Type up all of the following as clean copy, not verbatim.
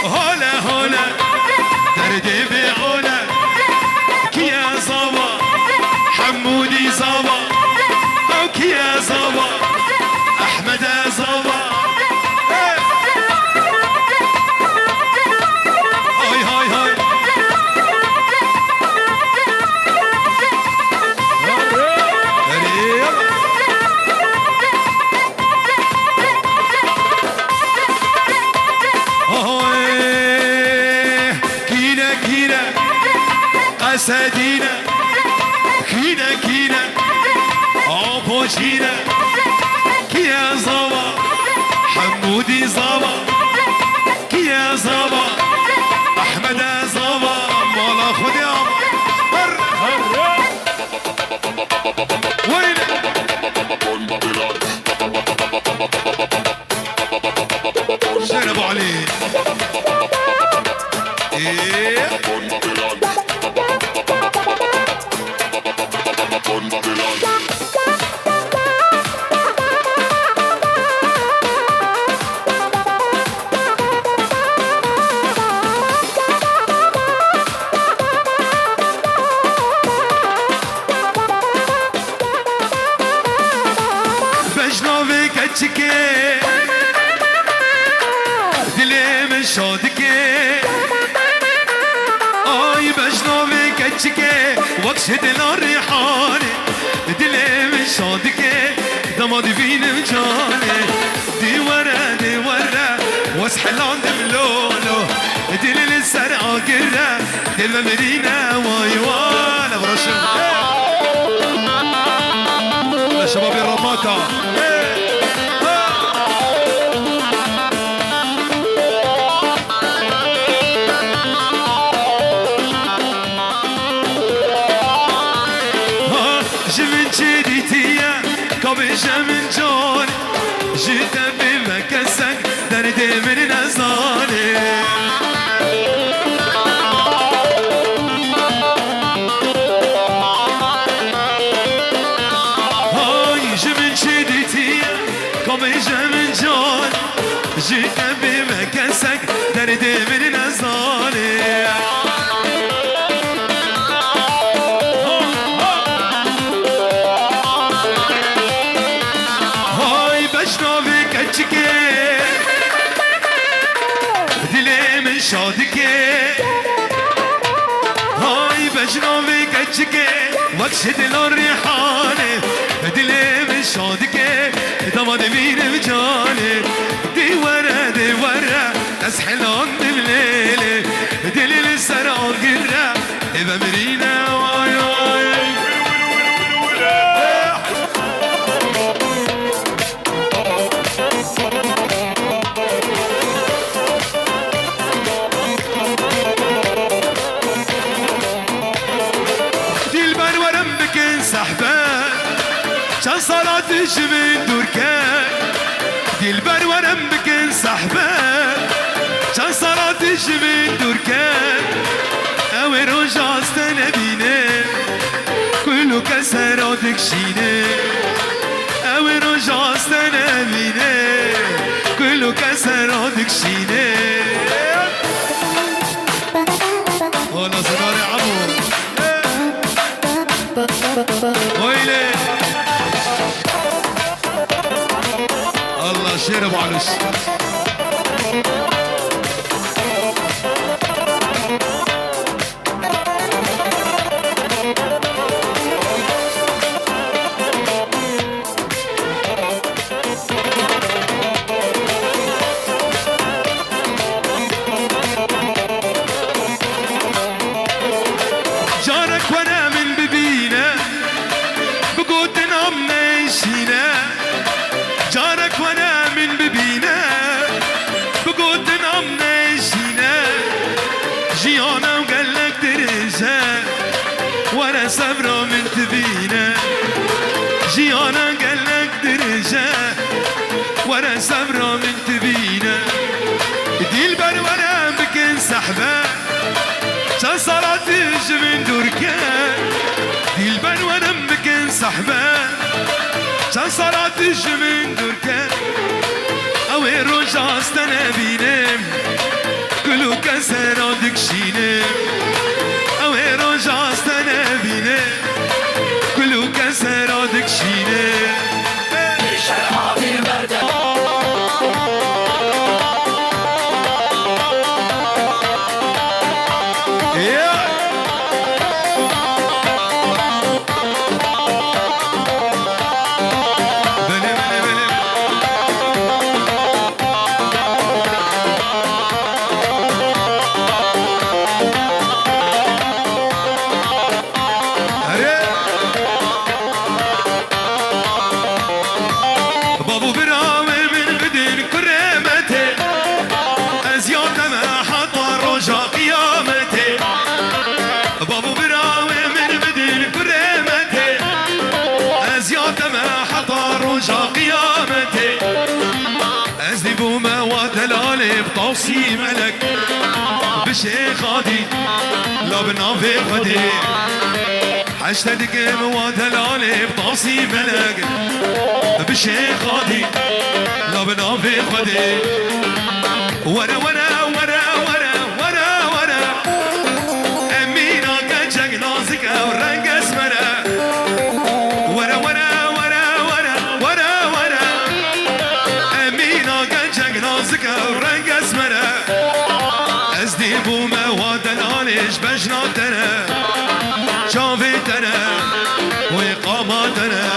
هلا هلا دردي بعلا كيا زوا حمودي زوا او كيا زوا احمد زوا هاي هاي هاي أسدينا كينا كينا عبوشينا كيا زوا حمودي زوا كيا زوا أحمد زوا مولا خد يا هر هر وين شربوا عليه إيه بجنوبي كتشكي دلي من شودكي اي بجنوبي كتشكي وكشد الريحاني دلي من شودكي دماد بين مجاني دي ورا واسحلان دملولو دلي للسرعة قرة دل مدينة واي وانا برشم شباب الرماتا جمن جديتيا كابش من جاني جيت بمكسك دردي من نزاني من جان جيت بمكسك دردي من نزاني هاي بشنوبي كتشكي دلي من شادكي هاي بشنوبي كتشكي وكشد الريحاني دلي من شادكي دماد مين بجاني دي ورا اسحلان بليلي دليل السرع قرة بمرينا واي واي دي البان ورم بكن سحبان شان صلاة الجبن دوركان دي البان ورم بكن سحبان شان صلاة الجبن دوركان اوي رجع استنبينه كله كسراتك شينه اوي رجع استنبينه كله كسراتك شينه والله صدار يا عمو ويلي الله شرب علوش جارك وانا من ببينا بقود نام نيشينا جارك وانا من ببينا بقود نام نيشينا جيانا وقالك درجة ورا صبرا من تبينا جيانا قالك درجة ورا صبرا من تبينا دي البر وانا بكن سحبة شان صارت الجبن دوركان دي البر وانا بكن سحبة شان صارت الجبن دوركان اوي رجع استنى بينام بطوسي ملك بشيخ غادي لا بنافي غدي حشتك ودلالي بطوسي ملك بشيخ غادي لا بنافي غدي ورا ورا ورا ورا ورا ورا امينا كجك نازك ورنق اسمره ورا ورا ورا ورا ورا ورا امينا كجك نازك ورنق اسمره ازدي بوما ودلاليش بجناتنا شافتنا وقاماتنا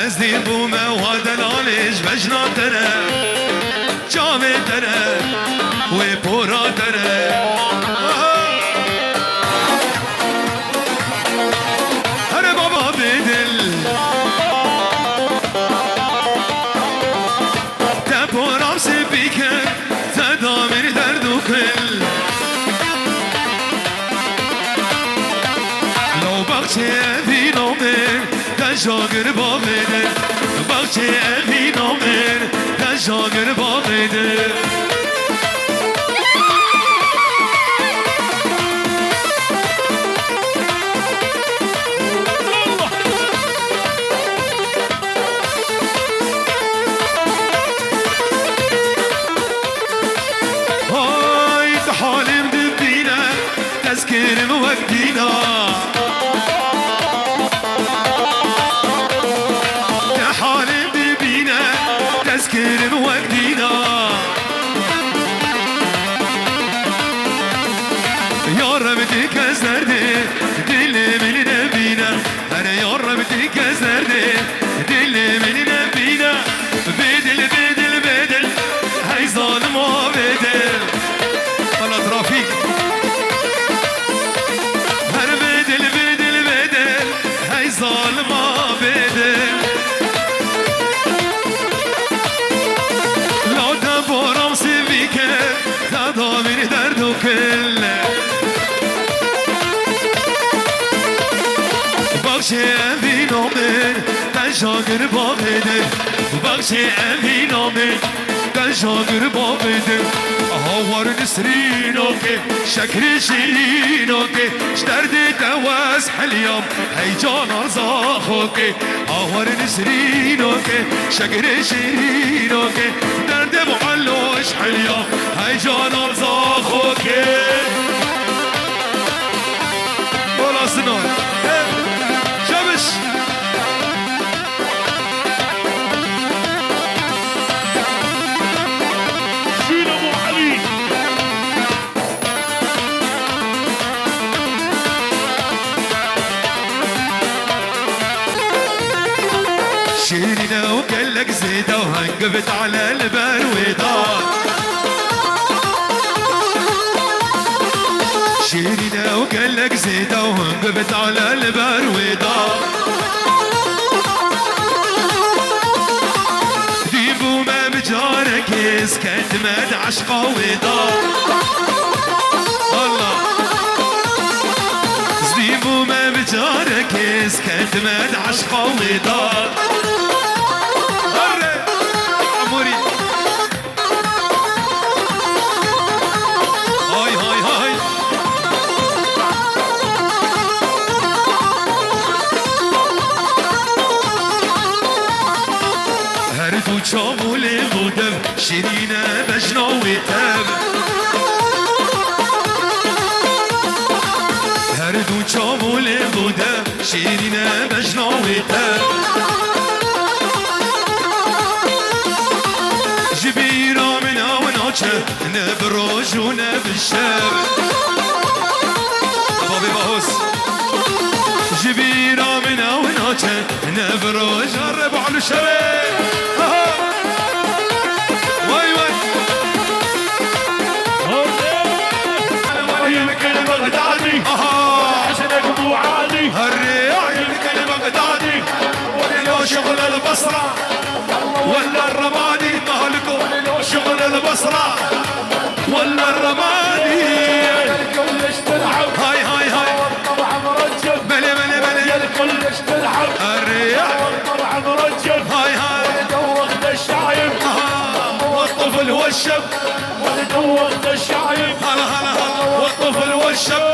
ازدي بوما ودلاليش بجناتنا شافتنا وبوراتنا هر بابا بدل تبورام سبيكر تدامر دردو كل لو بخشي في نومر تشاگر بابدر بخشي في نومر تشاگر بابدر تذكر وقتنا يا حالي ببينا تذكر وقتنا يا رب تكسرني دل من نبينا انا يا رب تكسرني دل من نبينا بدل بدل بدل هاي ظالم وبدل ولا ترافيك ظالمة بدل لا دبورم سبيك تدامر دردو كل بخشي أبي نومر تشاگر بابدر بخشي أبي نومر تشاگر بابدر هاور نسرينو كي شكر شيرينو كي شدرد تواس حليام هيجان ارزاخو كي هاور نسرينو كي شكر شيرينو كي درد معلوش حليام هيجان ارزاخو كي ولا سنون شبش شيرنا وقلك زيدة وهنقفت على البرويضات شيرنا وقلك زيدة وهنقفت على البرويضات ديبو ما بجارك اسكت مد عشقه وضار الله ديبو ما بجارك اسكت مد عشقه وضار هاي هاي هاي هردو چامول بودم شیرینه بجناویتم هردو چامول بودم شیرینه بجناویتم جبيرا من وناچه نبروج ونبشر بابي باهوس جبيرا من وناچه نبروج قرب على الشباب واي واي يمكن بغدادي حسنك ابو عادي الرياح يمكن بغدادي ولو شغل البصره ولا الرمادي مالكم شغل البصرة ولا الرمادي كلش تلعب هاي هاي هاي طبعا مرجب بلي بلي بلي كلش تلعب الرياح طبعا مرجب هاي هاي دوخ الشايب والطفل والشب ولد وقت الشعيب هلا هلا هلا والطفل والشب